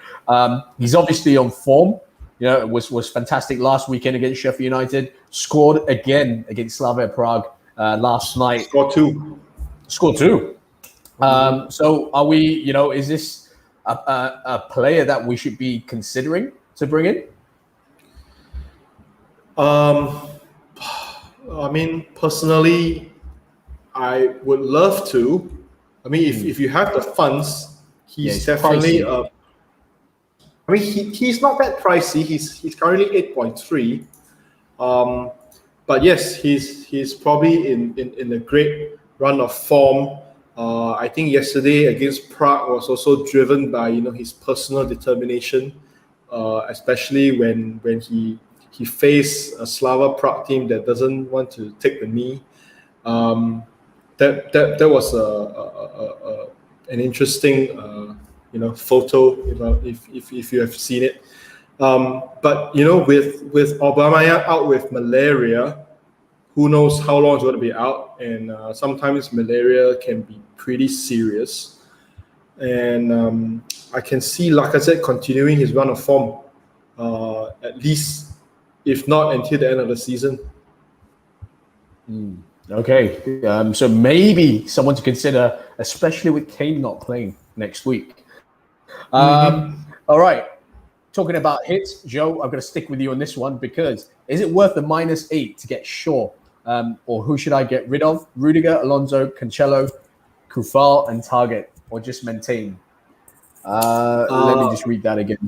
He's obviously on form. Was fantastic last weekend against Sheffield United. Scored again against Slavia Prague last night. Scored two. So are we? Is this a player that we should be considering to bring in? I mean, personally, I would love to. I mean, if you have the funds, he's definitely. I mean, he's not that pricey. He's currently 8.3. But yes, he's probably in a great run of form. I think yesterday against Prague was also driven by his personal determination, especially when he faced a Slava Prague team that doesn't want to take the knee. That was an interesting photo, if you have seen it. But with Aubameyang out with malaria, who knows how long it's going to be out, and sometimes malaria can be pretty serious. And I can see Lacazette continuing his run of form. at least, if not until the end of the season. Okay, so maybe someone to consider, especially with Kane not playing next week. All right, talking about hits, Joe, I'm going to stick with you on this one because is it worth the -8 to get Shaw? Or who should I get rid of? Rudiger, Alonso, Cancelo, Kufal, and Target, or just maintain? Let me just read that again.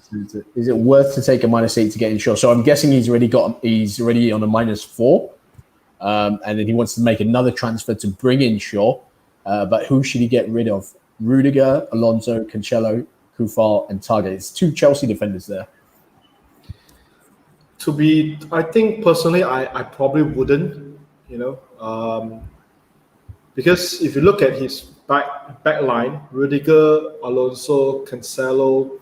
Is it worth to take a -8 to get in Shaw? So I'm guessing he's already on a -4. And then he wants to make another transfer to bring in Shaw. But who should he get rid of? Rudiger, Alonso, Cancelo, Kufal, and Target. It's 2 Chelsea defenders there. I think personally, I probably wouldn't, because if you look at his back line, Rudiger, Alonso, Cancelo,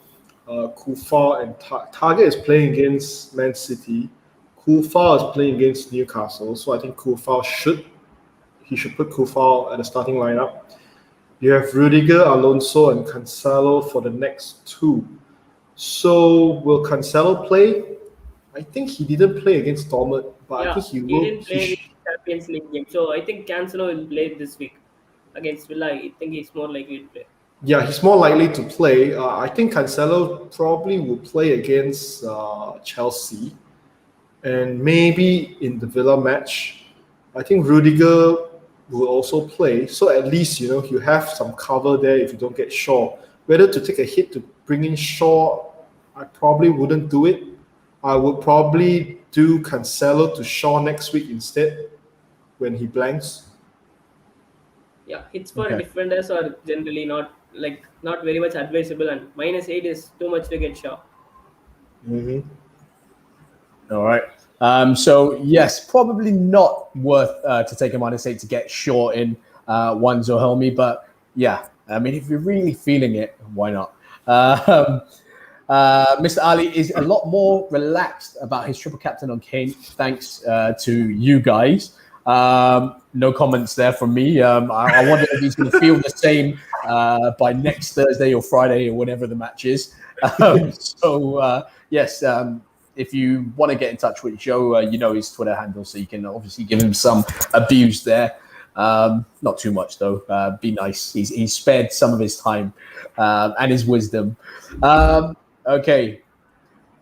Kufal, and Target is playing against Man City. Kufal is playing against Newcastle, so I think he should put Kufal at the starting lineup. You have Rudiger, Alonso, and Cancelo for the next 2. So will Cancelo play? I think he didn't play against Dortmund, but I think he will. He didn't play the Champions League game, so I think Cancelo will play this week against Villa. I think he's more likely to play. Yeah, he's more likely to play. I think Cancelo probably will play against Chelsea, and maybe in the Villa match. I think Rudiger will also play, so at least you have some cover there if you don't get Shaw. Whether to take a hit to bring in Shaw, I probably wouldn't do it. I would probably do Cancelo to Shaw next week instead when he blanks. Yeah, hits for defenders are generally not very much advisable, and -8 is too much to get Shaw. All right. So yes, probably not worth to take a -8 to get Shaw in one Zohelmi, but yeah, I mean, if you're really feeling it, why not? Mr. Ali is a lot more relaxed about his triple captain on Kane, thanks to you guys. No comments there from me. I wonder if he's going to feel the same by next Thursday or Friday or whenever the match is. Yes, if you want to get in touch with Joe, his Twitter handle, so you can obviously give him some abuse there. Not too much though. Be nice. He's spared some of his time and his wisdom. Okay.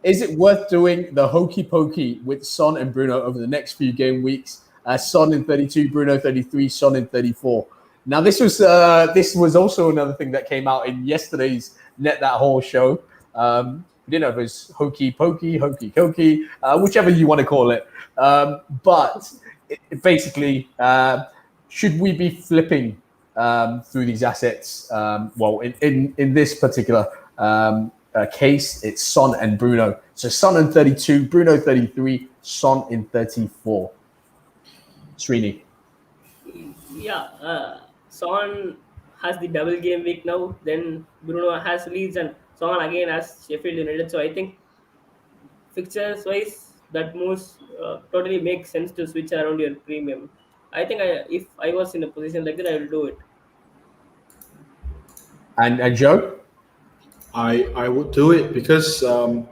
Is it worth doing the hokey pokey with Son and Bruno over the next few game weeks? Son in 32, Bruno 33, Son in 34. Now this was also another thing that came out in yesterday's Net That Whole show. We didn't know if it was hokey pokey, hokey cokey, whichever you want to call it. But basically, should we be flipping through these assets? In this particular case, it's Son and Bruno. So Son in 32, Bruno 33, Son in 34. Srini. Yeah, Son has the double game week now. Then Bruno has Leeds and Son again has Sheffield United. So I think fixtures wise, that moves totally makes sense to switch around your premium. I think if I was in a position like that, I will do it. And Joe? I would do it because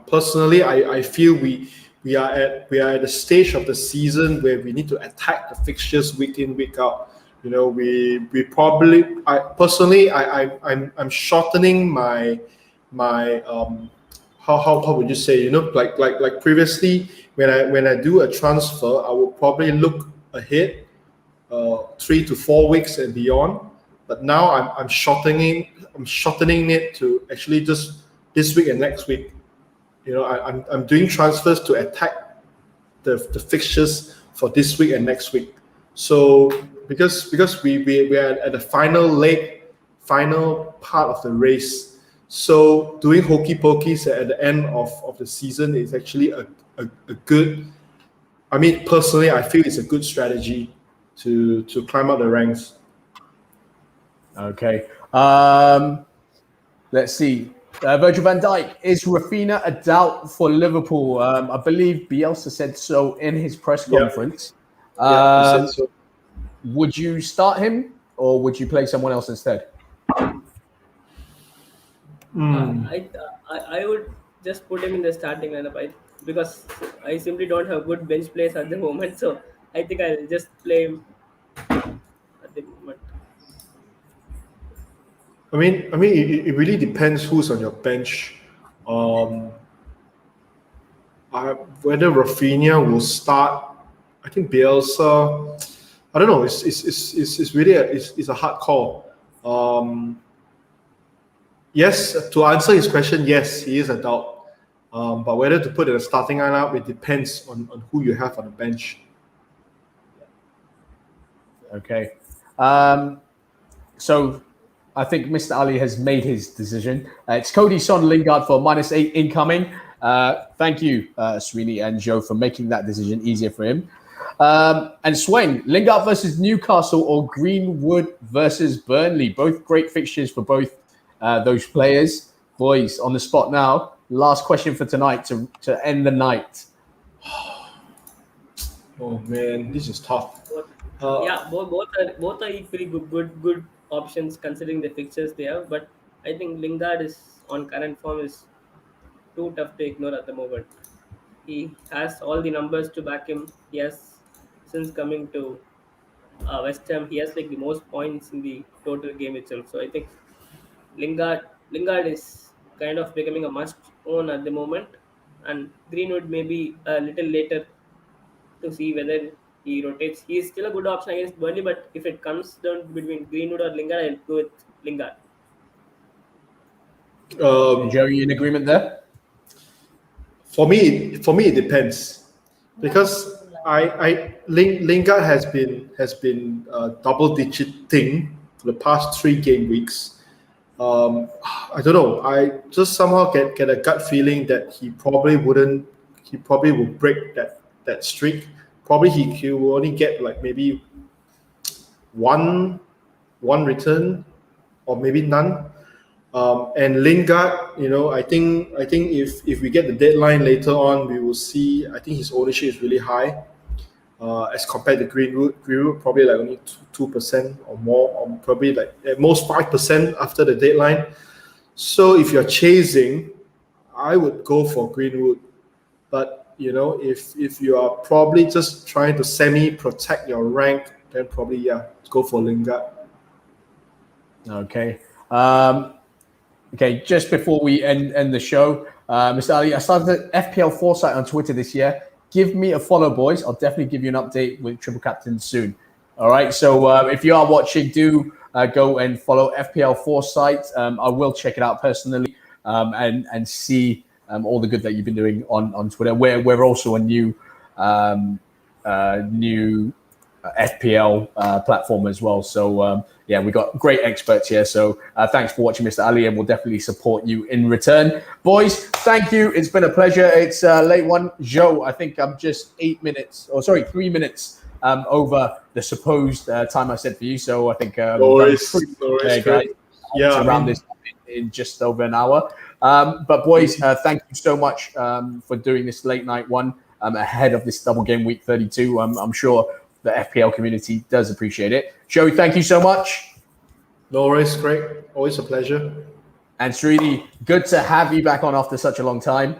personally, I feel we are at the stage of the season where we need to attack the fixtures week in, week out. We probably I'm shortening my how would you say, like previously when I do a transfer, I will probably look ahead 3 to 4 weeks and beyond. But now I'm shortening it to actually just this week and next week. I'm doing transfers to attack the fixtures for this week and next week. So because we are at the final part of the race. So doing hokey pokies at the end of the season is actually a good. I mean, personally, I feel it's a good strategy to climb up the ranks. Okay. Let's see. Virgil van Dijk, is Rafinha a doubt for Liverpool? I believe Bielsa said so in his press conference. He said so. Would you start him or would you play someone else instead? I would just put him in the starting lineup. Because I simply don't have good bench players at the moment, so I think I'll just play him at the moment. It really depends who's on your bench. Um, Whether Rafinha will start, I think Bielsa. I don't know. It's really it's a hard call. Yes, to answer his question, yes, he is a doubt. But whether to put in a starting lineup, it depends on who you have on the bench. Okay. So I think Mr. Ali has made his decision. It's Cody, Son, Lingard for -8 incoming. Thank you, Srini and Joe, for making that decision easier for him. And Swain, Lingard versus Newcastle or Greenwood versus Burnley. Both great fixtures for both those players. Boys, on the spot now. Last question for tonight to end the night. Oh man, this is tough. Both are equally good options considering the fixtures they have. But I think Lingard is on current form is too tough to ignore at the moment. He has all the numbers to back him. He has, since coming to West Ham, he has like the most points in the total game itself. So I think Lingard is kind of becoming a must own at the moment, and Greenwood may be a little later to see whether he rotates. He is still a good option against Burnley, but if it comes down between Greenwood or Lingard, I'll go with Lingard. Joe, you in agreement there? For me, it depends, because Lingard has been a double-digit thing for the past 3 game weeks. I don't know. I just somehow get a gut feeling that he probably will break that streak. Probably he will only get like maybe one return or maybe none. And Lingard, I think if we get the deadline later on, we will see. I think his ownership is really high as compared to Greenwood. Greenwood probably like only 2% or more, or probably like at most 5% after the deadline. So if you're chasing, I would go for Greenwood. But if you are probably just trying to semi-protect your rank, then probably go for Lingard. Okay. Okay, just before we end the show, Mr. Ali, I started FPL Foresight on Twitter this year. Give me a follow, boys. I'll definitely give you an update with Triple Captain soon. All right, so if you are watching, do go and follow FPL Foresight. I will check it out personally and see all the good that you've been doing on Twitter. We're also a new FPL platform as well. So we got great experts here. So thanks for watching, Mr. Ali, and we'll definitely support you in return. Boys, thank you. It's been a pleasure. It's late one. Joe, I think I'm just 3 minutes over the supposed time I said for you. So I think no worries, guys. Yeah, around this in just over an hour. But boys, thank you so much for doing this late night one ahead of this double game week 32. I'm sure the FPL community does appreciate it. Joey, thank you so much. No worries, great. Always a pleasure. And Srini, good to have you back on after such a long time.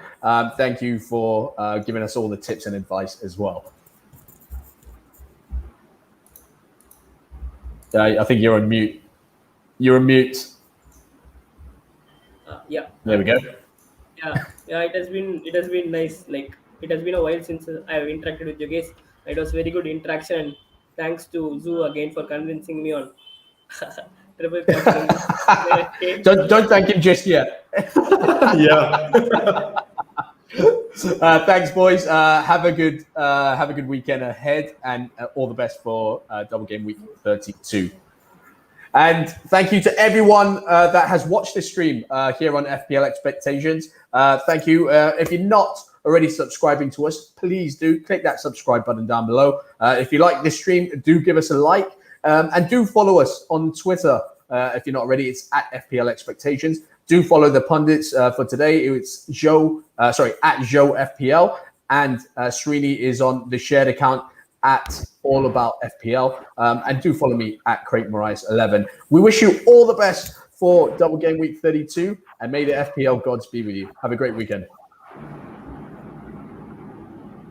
Thank you for giving us all the tips and advice as well. I think you're on mute. You're on mute. Yeah. There we go. Yeah. It has been nice. Like, it has been a while since I have interacted with you guys. It was very good interaction. And thanks to Zoo again for convincing me on triple captain. Don't thank him just yet. Yeah. Thanks, boys. Have a good weekend ahead, and all the best for double game week 32. And thank you to everyone that has watched this stream here on FPL Expectations. Thank you. If you're not already subscribing to us, please do click that subscribe button down below. If you like this stream, do give us a like, and do follow us on Twitter. If you're not already, it's at FPL Expectations. Do follow the pundits for today. It's at Joe FPL, and Srini is on the shared account at All About FPL, and do follow me at Craig Moraes 11. We wish you all the best for double game week 32, and may the FPL gods be with you. Have a great weekend.